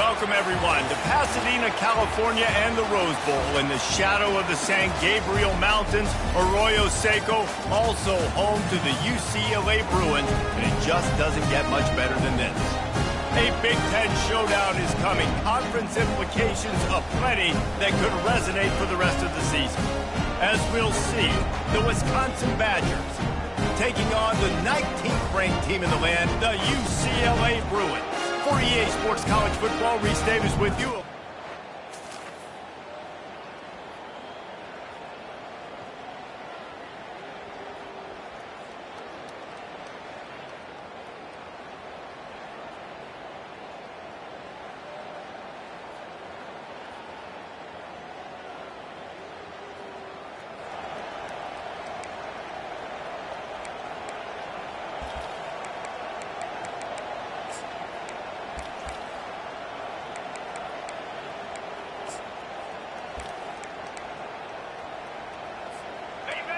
Welcome, everyone, to Pasadena, California and the Rose Bowl in the shadow of the San Gabriel Mountains, Arroyo Seco, also home to the UCLA Bruins, and it just doesn't get much better than this. A Big Ten showdown is coming, conference implications aplenty that could resonate for the rest of the season. As we'll see, the Wisconsin Badgers taking on the 19th ranked team in the land, the UCLA Bruins. For EA Sports College Football, Reese Davis with you.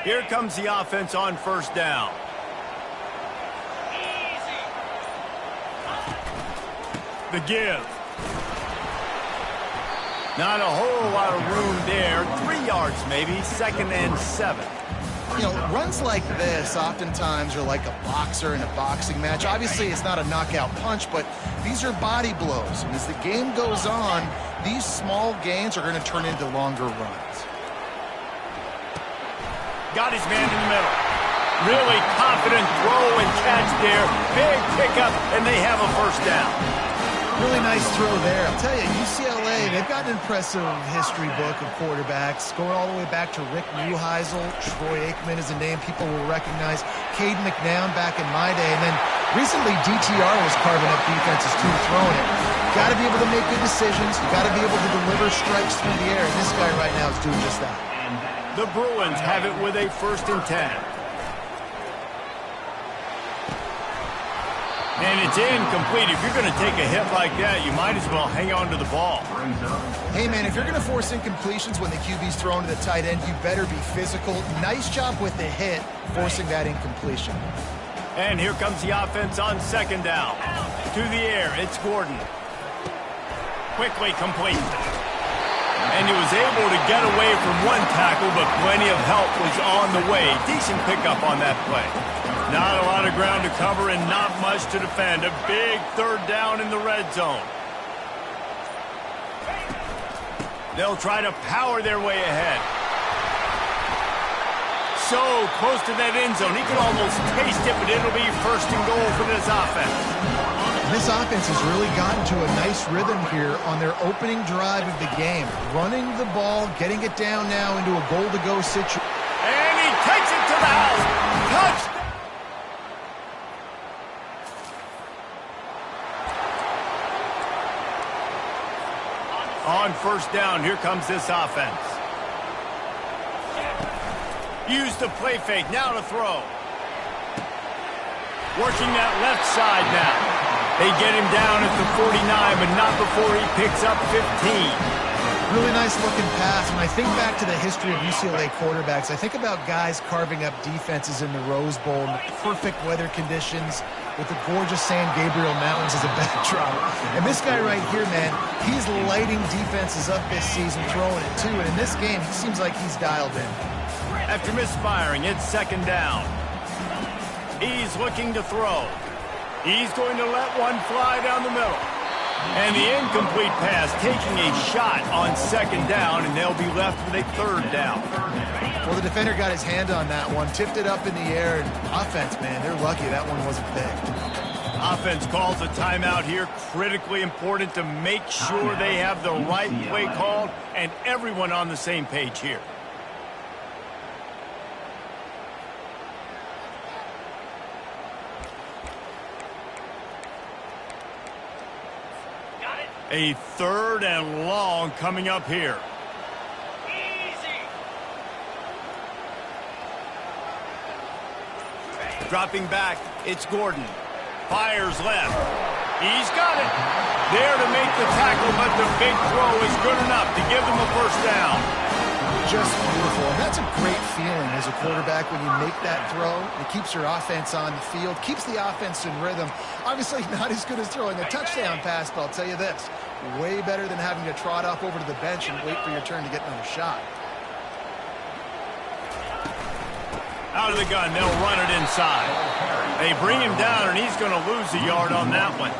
Here comes the offense on first down. The give. Not a whole lot of room there. 3 yards maybe, 2nd and 7. You know, runs like this oftentimes are like a boxer in a boxing match. Obviously, it's not a knockout punch, but these are body blows. And as the game goes on, these small gains are going to turn into longer runs. Got his man in the middle. Really confident throw and catch there. Big pickup, and they have a first down. Really nice throw there. I'll tell you, UCLA, they've got an impressive history book of quarterbacks, going all the way back to Rick Neuheisel. Troy Aikman is a name people will recognize. Caden McNown back in my day. And then recently, DTR was carving up defenses too, throwing it. Got to be able to make good decisions. You got to be able to deliver strikes through the air. And this guy right now is doing just that. The Bruins have it with a 1st and 10. And it's incomplete. If you're going to take a hit like that, you might as well hang on to the ball. Hey, man, if you're going to force incompletions when the QB's thrown to the tight end, you better be physical. Nice job with the hit, forcing that incompletion. And here comes the offense on 2nd down. To the air, it's Gordon. Quickly complete. And he was able to get away from one tackle, but plenty of help was on the way. Decent pickup on that play. Not a lot of ground to cover and not much to defend. A big 3rd down in the red zone. They'll try to power their way ahead. So close to that end zone. He could almost taste it, but it'll be 1st and goal for this offense. This offense has really gotten to a nice rhythm here on their opening drive of the game. Running the ball, getting it down now into a goal-to-go situation. And he takes it to the house. Touchdown. On 1st down, here comes this offense. Use the play fake, now to throw. Working that left side now. They get him down at the 49, but not before he picks up 15. Really nice looking pass. When I think back to the history of UCLA quarterbacks, I think about guys carving up defenses in the Rose Bowl in the perfect weather conditions with the gorgeous San Gabriel Mountains as a backdrop. And this guy right here, man, he's lighting defenses up this season, throwing it too. And in this game, he seems like he's dialed in. After misfiring, it's 2nd down. He's looking to throw. He's going to let one fly down the middle. And the incomplete pass taking a shot on 2nd down, and they'll be left with a 3rd down. Well, the defender got his hand on that one, tipped it up in the air, and offense, man, they're lucky that one wasn't picked. Offense calls a timeout here. Critically important to make sure they have the right play called and everyone on the same page here. A 3rd and long coming up here. Easy. Dropping back, it's Gordon. Fires left. He's got it. There to make the tackle, but the big throw is good enough to give them a 1st down. Just beautiful. And that's a great feeling as a quarterback when you make that throw. It keeps your offense on the field, keeps the offense in rhythm. Obviously not as good as throwing a touchdown pass, but I'll tell you this. Way better than having to trot up over to the bench and wait for your turn to get another shot. Out of the gun, they'll run it inside. They bring him down, and he's going to lose a yard on that one.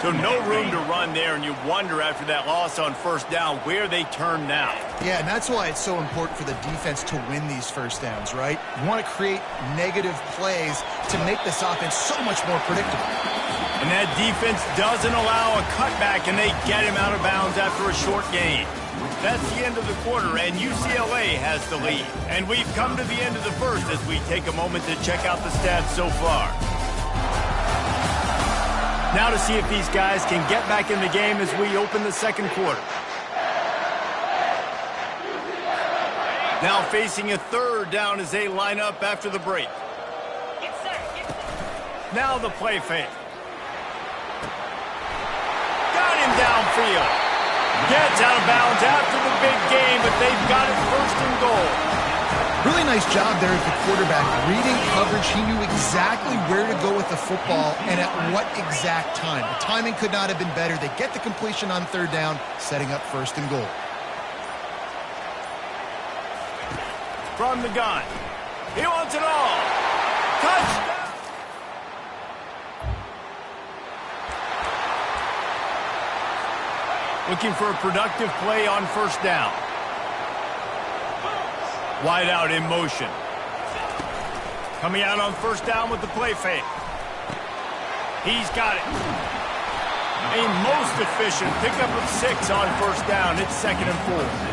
So no room to run there, and you wonder after that loss on first down where they turn now. Yeah, and that's why it's so important for the defense to win these first downs, right? You want to create negative plays to make this offense so much more predictable. And that defense doesn't allow a cutback, and they get him out of bounds after a short gain. That's the end of the quarter, and UCLA has the lead. And we've come to the end of the first as we take a moment to check out the stats so far. Now to see if these guys can get back in the game as we open the second quarter. Now facing a third down as they line up after the break. Now the play fake. Got him downfield. Gets out of bounds after the big game, but they've got it first and goal. Really nice job there as the quarterback. Reading coverage, he knew exactly where to go with the football and at what exact time. The timing could not have been better. They get the completion on third down, setting up first and goal. From the gun. He wants it all. Touchdown! Looking for a productive play on first down. Wide out in motion. Coming out on first down with the play fake. He's got it. A most efficient pickup of 6 on first down. It's 2nd and 4.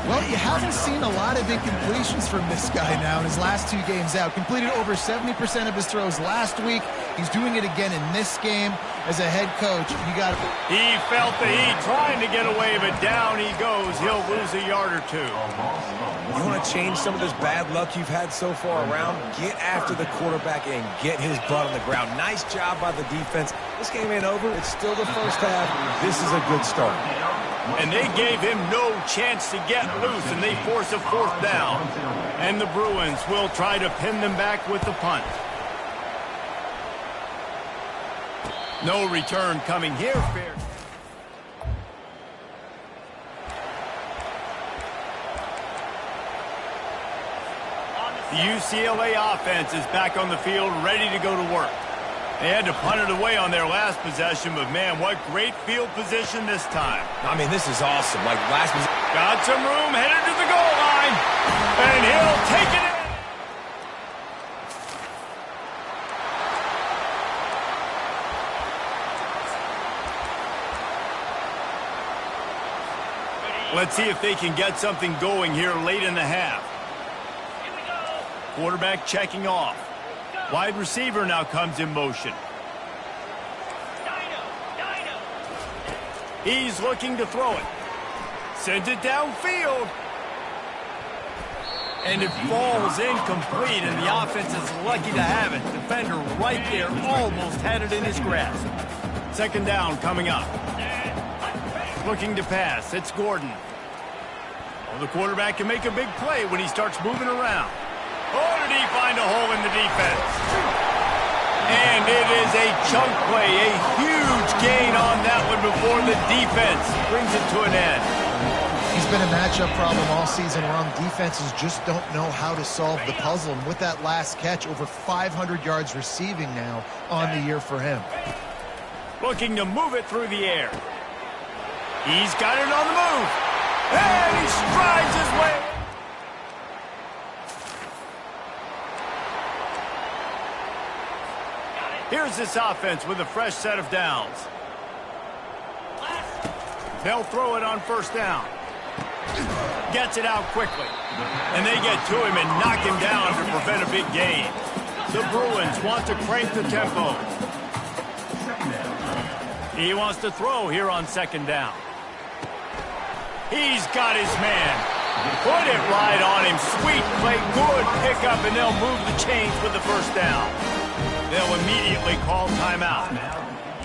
Well, you haven't seen a lot of incompletions from this guy now in his last 2 games out. Completed over 70% of his throws last week. He's doing it again in this game. As a head coach, you got to... He felt the heat trying to get away, but down he goes. He'll lose a yard or 2. You want to change some of this bad luck you've had so far around? Get after the quarterback and get his butt on the ground. Nice job by the defense. This game ain't over. It's still the first half. This is a good start. And they gave him no chance to get loose, and they force a 4th down. And the Bruins will try to pin them back with the punt. No return coming here. Fair. The UCLA offense is back on the field, ready to go to work. They had to punt it away on their last possession, but man, what great field position this time. I mean, this is awesome. Like last possession. Got some room, headed to the goal line, and he'll take it in. Let's see if they can get something going here late in the half. Quarterback checking off. Wide receiver now comes in motion. He's looking to throw it. Sends it downfield. And it falls incomplete, and the offense is lucky to have it. Defender right there almost had it in his grasp. 2nd down coming up. Looking to pass. It's Gordon. Well, the quarterback can make a big play when he starts moving around. Oh, did he find a hole in the defense? And it is a chunk play, a huge gain on that one before the defense brings it to an end. He's been a matchup problem all season long. Defenses just don't know how to solve the puzzle. And with that last catch, over 500 yards receiving now on the year for him. Looking to move it through the air. He's got it on the move. And he strides his way. Here's this offense with a fresh set of downs. They'll throw it on first down. Gets it out quickly. And they get to him and knock him down to prevent a big gain. The Bruins want to crank the tempo. He wants to throw here on 2nd down. He's got his man. Put it right on him. Sweet play, good pickup, and they'll move the chains with the first down. They'll immediately call timeout.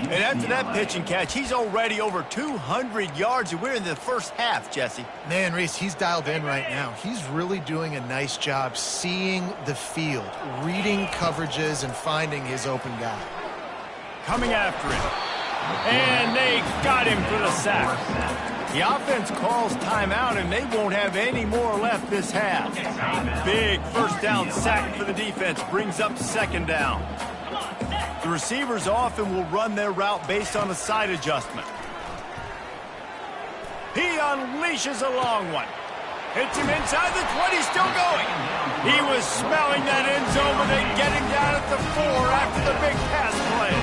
And after that pitch and catch, he's already over 200 yards, and we're in the first half, Jesse. Man, Reese, he's dialed in right now. He's really doing a nice job seeing the field, reading coverages, and finding his open guy. Coming after him. And they got him for the sack. The offense calls timeout, and they won't have any more left this half. Big first down sack for the defense brings up second down. The receivers often will run their route based on a side adjustment. He unleashes a long one. Hits him inside the 20, still going. He was smelling that end zone, but they get him down at the 4 after the big pass play.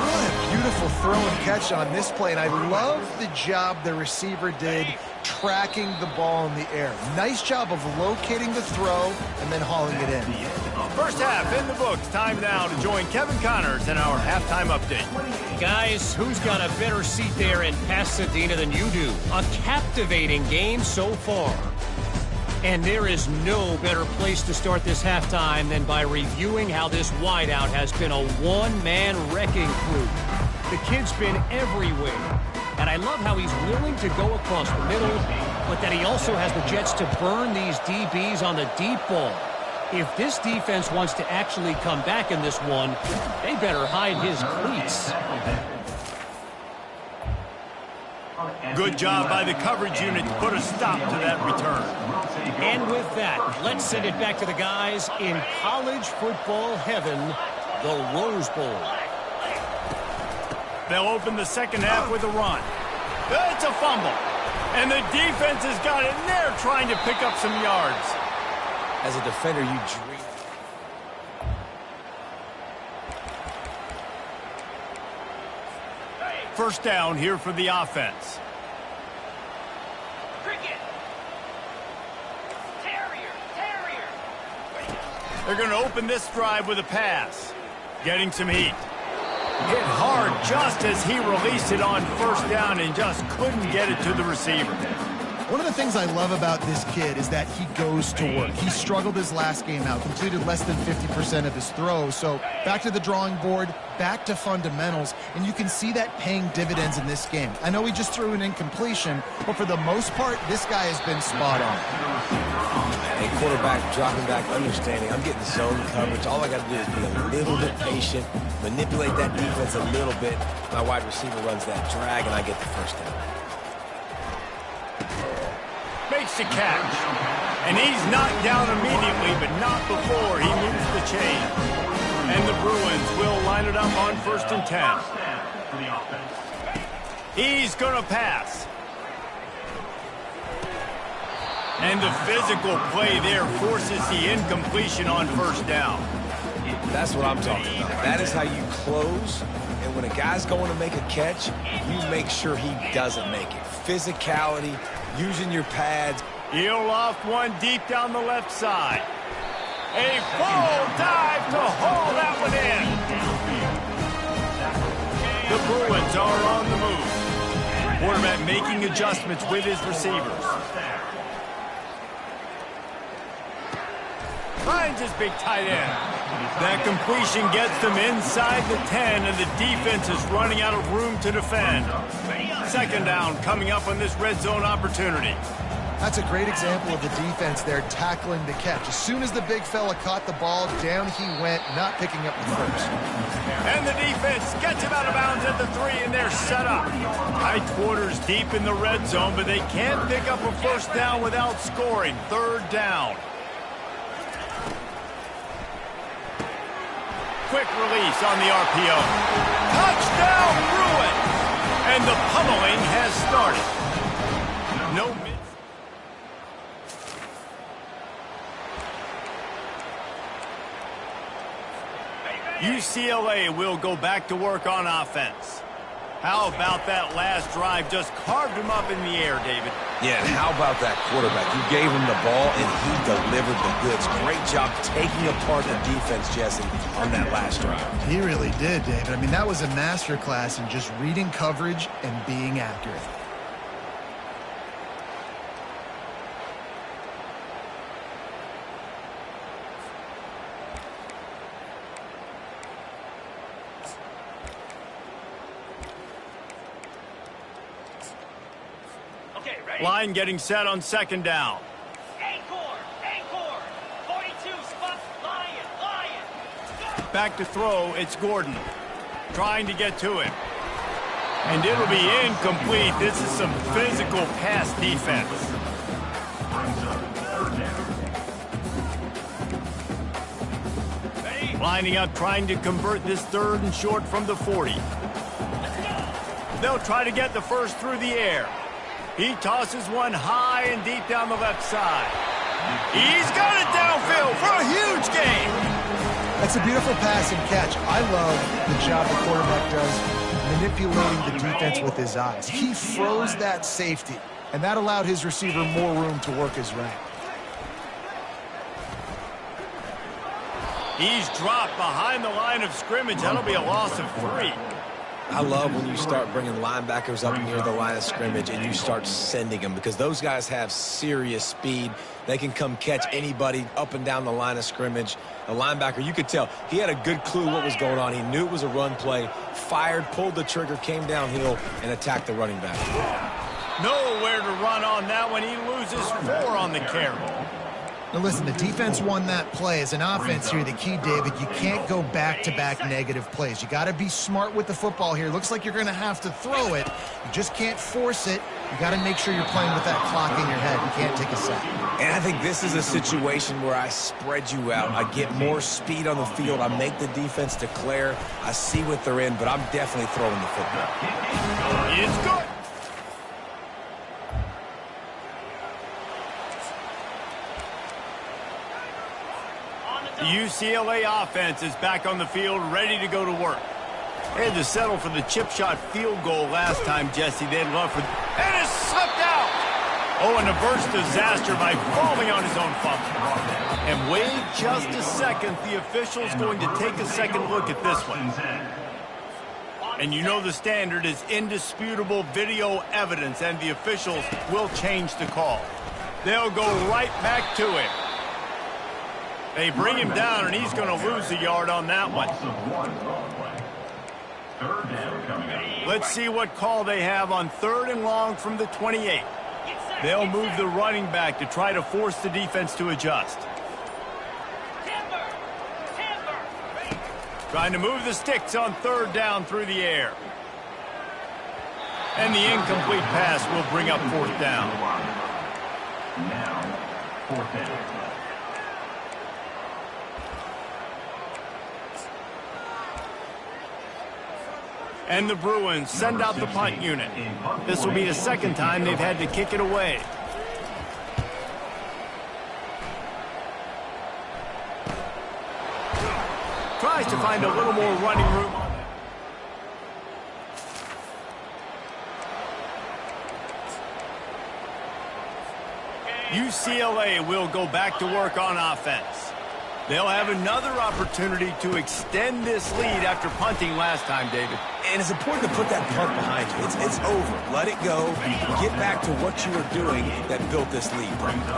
What a beautiful throw and catch on this play, and I love the job the receiver did tracking the ball in the air. Nice job of locating the throw and then hauling it in. First half in the books. Time now to join Kevin Connors in our halftime update. Guys, who's got a better seat there in Pasadena than you do? A captivating game so far. And there is no better place to start this halftime than by reviewing how this wideout has been a one-man wrecking crew. The kid's been everywhere. And I love how he's willing to go across the middle, but that he also has the jets to burn these DBs on the deep ball. If this defense wants to actually come back in this one, they better hide his cleats. Good job by the coverage unit to put a stop to that return. And with that, let's send it back to the guys in college football heaven, the Rose Bowl. They'll open the second half with a run. It's a fumble. And the defense has got it, and they're trying to pick up some yards. As a defender, you dream. First down here for the offense. They're going to open this drive with a pass. Getting some heat. Hit hard just as he released it on first down and just couldn't get it to the receiver. One of the things I love about this kid is that he goes to work. He struggled his last game out, completed less than 50% of his throws. So back to the drawing board, back to fundamentals, and you can see that paying dividends in this game. I know he just threw an incompletion, but for the most part, this guy has been spot on. A quarterback dropping back, understanding I'm getting zone coverage. All I got to do is be a little bit patient, manipulate that defense a little bit. My wide receiver runs that drag, and I get the first down. Makes the catch. And he's knocked down immediately, but not before he moves the chain. And the Bruins will line it up on 1st and 10. He's going to pass. And the physical play there forces the incompletion on first down. That's what I'm talking about. That is how you close. And when a guy's going to make a catch, you make sure he doesn't make it. Physicality, using your pads. He'll loft one deep down the left side. A full dive to haul that one in. The Bruins are on the move. Quarterback making adjustments with his receivers. Finds his big tight end. That completion gets them inside the 10, and the defense is running out of room to defend. Second down coming up on this red zone opportunity. That's a great example of the defense there tackling the catch. As soon as the big fella caught the ball, down he went, not picking up the first. And the defense gets him out of bounds at the 3, and they're set up. Tight quarters deep in the red zone, but they can't pick up a first down without scoring. Third down. Quick release on the RPO. Touchdown, Bruins! And the pummeling has started. No miss. UCLA will go back to work on offense. How about that last drive? Just carved him up in the air, David. Yeah, and how about that quarterback? You gave him the ball, and he delivered the goods. Great job taking apart the defense, Jesse, on that last drive. He really did, David. I mean, that was a masterclass in just reading coverage and being accurate. Line getting set on second down. Anchor, 42, spot, Lion. Back to throw, it's Gordon. Trying to get to him. And it'll be incomplete. This is some physical pass defense. Lining up, trying to convert this 3rd and short from the 40. They'll try to get the first through the air. He tosses one high and deep down the left side. He's got it downfield for a huge gain. That's a beautiful pass and catch. I love the job the quarterback does manipulating the defense with his eyes. He froze that safety, and that allowed his receiver more room to work his route. He's dropped behind the line of scrimmage. That'll be a loss of 3. I love when you start bringing linebackers up near the line of scrimmage and you start sending them, because those guys have serious speed. They can come catch anybody up and down the line of scrimmage. The linebacker, you could tell, he had a good clue what was going on. He knew it was a run play, fired, pulled the trigger, came downhill, and attacked the running back. Nowhere to run on that one. He loses 4 on the carry. Now listen, the defense won that play. As an offense here, the key, David, you can't go back-to-back negative plays. You got to be smart with the football here. Looks like you're going to have to throw it. You just can't force it. You got to make sure you're playing with that clock in your head. You can't take a sack. And I think this is a situation where I spread you out. I get more speed on the field. I make the defense declare. I see what they're in, but I'm definitely throwing the football. It's good. The UCLA offense is back on the field, ready to go to work. They had to settle for the chip shot field goal last time, Jesse. They'd love for... And it slipped out! Oh, and a burst disaster by falling on his own fumble. And wait just a second. The official's going to take a second look at this one. And you know the standard is indisputable video evidence, and the officials will change the call. They'll go right back to him. They bring him down, and he's going to lose a yard on that one. Let's see what call they have on 3rd and long from the 28. They'll move the running back to try to force the defense to adjust. Trying to move the sticks on 3rd down through the air. And the incomplete pass will bring up 4th down. Now, 4th down. And the Bruins send out the punt unit. This will be the 2nd time they've had to kick it away. Tries to find a little more running room. UCLA will go back to work on offense. They'll have another opportunity to extend this lead after punting last time, David. And it's important to put that punt behind you. It's over. Let it go. Get back to what you were doing that built this lead.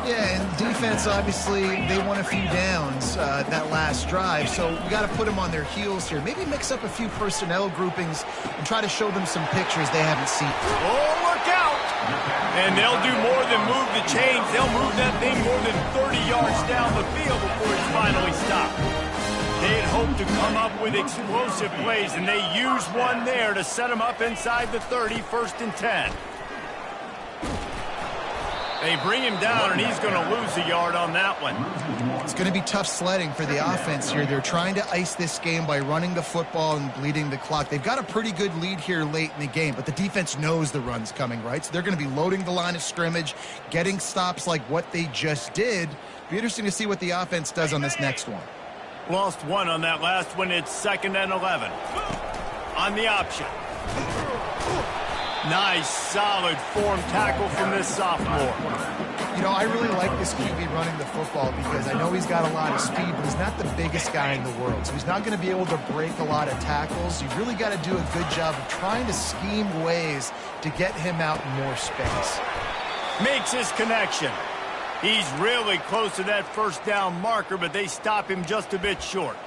Yeah, and defense, obviously, they won a few downs that last drive, so we got to put them on their heels here. Maybe mix up a few personnel groupings and try to show them some pictures they haven't seen. Oh, look out! And they'll do more than move the chains. They'll move that thing more than 30 yards down the field before it's finally stopped. They had hoped to come up with explosive plays, and they used one there to set them up inside the 30, 1st and 10. They bring him down, and he's going to lose a yard on that one. It's going to be tough sledding for the offense here. They're trying to ice this game by running the football and bleeding the clock. They've got a pretty good lead here late in the game, but the defense knows the run's coming, right? So they're going to be loading the line of scrimmage, getting stops like what they just did. Be interesting to see what the offense does on this next one. Lost 1 on that last one. It's 2nd and 11. On the option. Nice, solid form tackle from this sophomore. You know, I really like this QB running the football because I know he's got a lot of speed, but he's not the biggest guy in the world. So he's not going to be able to break a lot of tackles. You really got to do a good job of trying to scheme ways to get him out in more space. Makes his connection. He's really close to that 1st down marker, but they stop him just a bit short.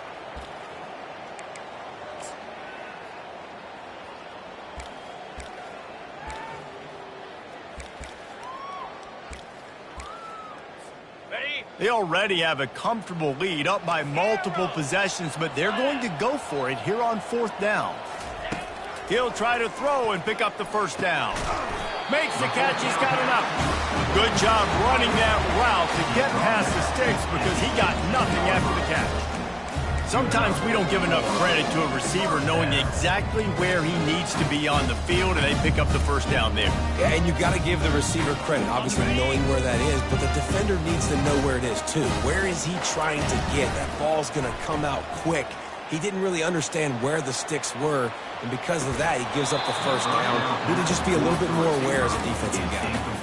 They already have a comfortable lead, up by multiple possessions, but they're going to go for it here on 4th down. He'll try to throw and pick up the first down. Makes the catch. He's got enough. Good job running that route to get past the sticks because he got nothing after the catch. Sometimes we don't give enough credit to a receiver knowing exactly where he needs to be on the field, and they pick up the first down there. Yeah, and you got to give the receiver credit, obviously knowing where that is, but the defender needs to know where it is too. Where is he trying to get? That ball's going to come out quick. He didn't really understand where the sticks were, and because of that, he gives up the first down. Need to just be a little bit more aware as a defensive guy.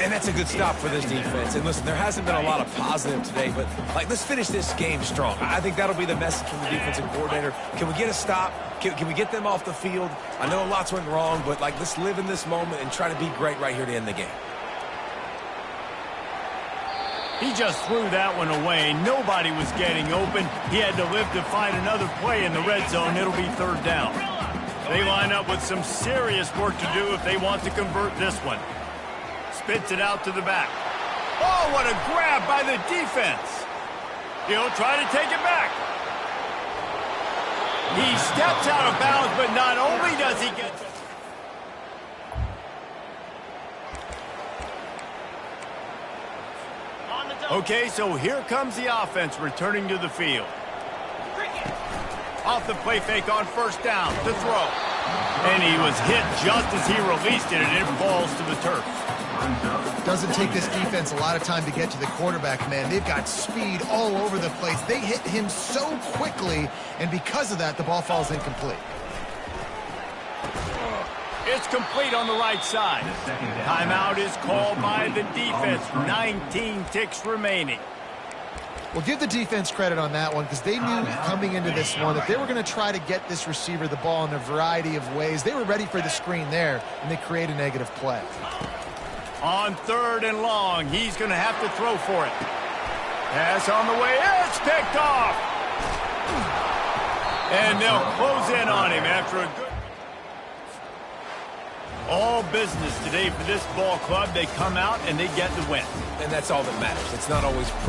And that's a good stop for this defense. And listen, there hasn't been a lot of positive today, but let's finish this game strong. I think that'll be the message from the defensive coordinator. Can we get a stop? Can we get them off the field? I know lots went wrong, but let's live in this moment and try to be great right here to end the game. He just threw that one away. Nobody was getting open. He had to live to find another play in the red zone. It'll be third down. They line up with some serious work to do if they want to convert this one. Spits it out to the back. Oh, what a grab by the defense. He'll try to take it back. He steps out of bounds, but not only does he get... Okay, so here comes the offense returning to the field. Off the play fake on first down to throw. And he was hit just as he released it, and it falls to the turf. Doesn't take this defense a lot of time to get to the quarterback, man. They've got speed all over the place. They hit him so quickly, and because of that, the ball falls incomplete. It's complete on the right side. Timeout is called by the defense. 19 ticks remaining. Well, give the defense credit on that one because they knew coming into this one that they were going to try to get this receiver the ball in a variety of ways. They were ready for the screen there, and they create a negative play. On third and long, he's going to have to throw for it. Pass on the way. It's picked off. And they'll close in on him after a good... All business today for this ball club. They come out and they get the win. And that's all that matters. It's not always pretty.